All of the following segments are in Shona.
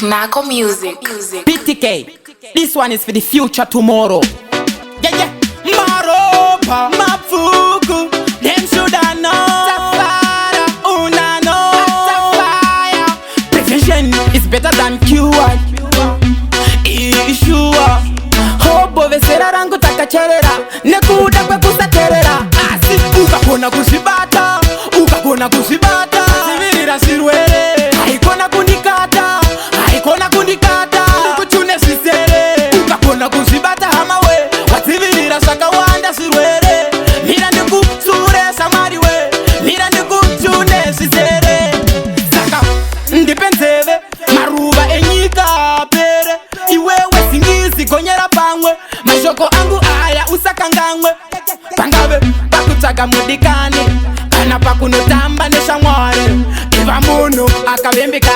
Knaco Music. PTK, this one is for the future tomorrow. Yeah. Maropa, Mafuku, them shoulda know. Tafara, unano. Tafaya, prevention is better than cure. Ishua, hobo vesera rangu takacherera. Nekuda kwe kusaterera. Asi, ukakona kusibata. Ukakona kusibata. Sivirira sirwere. Haikona kundikata. Haikona kundikata. Nikuchune sisere. Ukakona kusibata hamawe. Wativirira sakawanda sirwere. Nira nikusure samariwe. Nira nikuchune sisere. Saka, ndipenzeve. Maruba enyika pere. Iwewe singizi gonyera pangwe. Mashoko angu aya usakangangwe. Pangabe pakutsaga mudikani. Kana pakunotamba neshamware. Iva muno akavembeka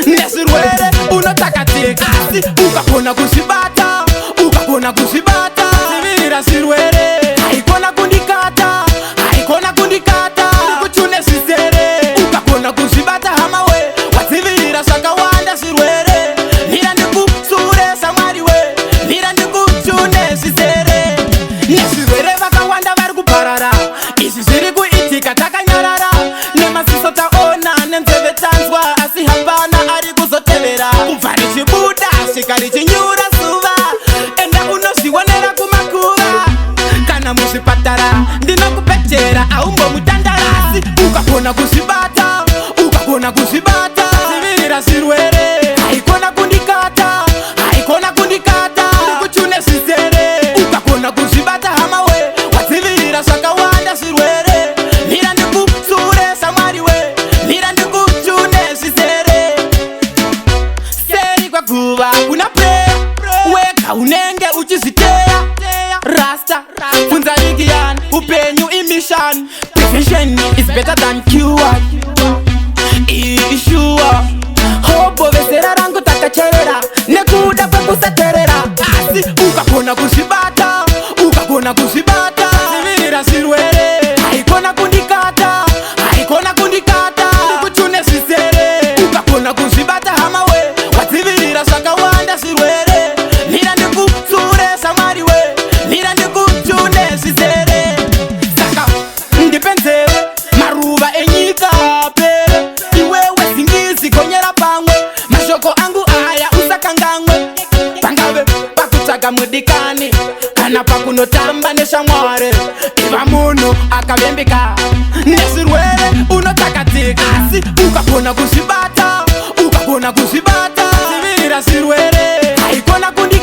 nesirwere unotakatika. Asi ukakona kusibata. Ukakona kusibata. Sivirira sirwere. Haikona kundikata. Haikona kundikata. Nikuchune sisere. Ukakona kusibata hamawe. Wativirira sakawanda sirwere. Nira nikusure samariwe. Nira nikuchune sisere. Nesirwere vakawanda vari kuparara. Isi zviri kuitika takanyarara. Nemasiso taona nenzeve tanzwa. Asi hapana ari kuzotevera. Kubva richibuda svika richinyura zuva. Enda unozvionera kumakuva. Kana muzvipatara ndinokupetera aumbo mutandara. Asi ukakona kuzvibata. Ukakona kuzvibata. Sivirira sirwere. Haikona kundikata. Haikona kundikata. Nikuchune sisere. Ukakona kuzvibata hamawe. Wativirira zvakawanda sirwere. Nira ndikusure samariwe. Nira ndikuchune sisere. Seri kwa guva kuna prayer. Weka unenge uchiziteya. Rasta funzarikian upenyu imission. Prevention is better than cure. Ishua hobo vesera rangu takacherera. Nekuda kwekusaterera. Asi ukakona kuzvibata. Ukakona kuzvibata. Sivirira sirwere. Haikona kundikata. Haikona kundikata. Nikuchune sisere. Ukakona kuzvibata hamawe. Wativirira zvakawanda sirwere. Nira ndikusure samariwe. Nira ndikuchune sisere. Saka ndipenzeve. Maruva enyika pere. Iwewe singizi gonyera pangwe. Mashoko angu aya usakangangwe. Pangabe pakutsaga mudikani. Kana pakunotamba neshamware. Iva muno akavembeka nesirwere unotakatika. Asi ukakona kuzvibata. Ukakona kuzvibata. Sivirira sirwere. Haikona kundi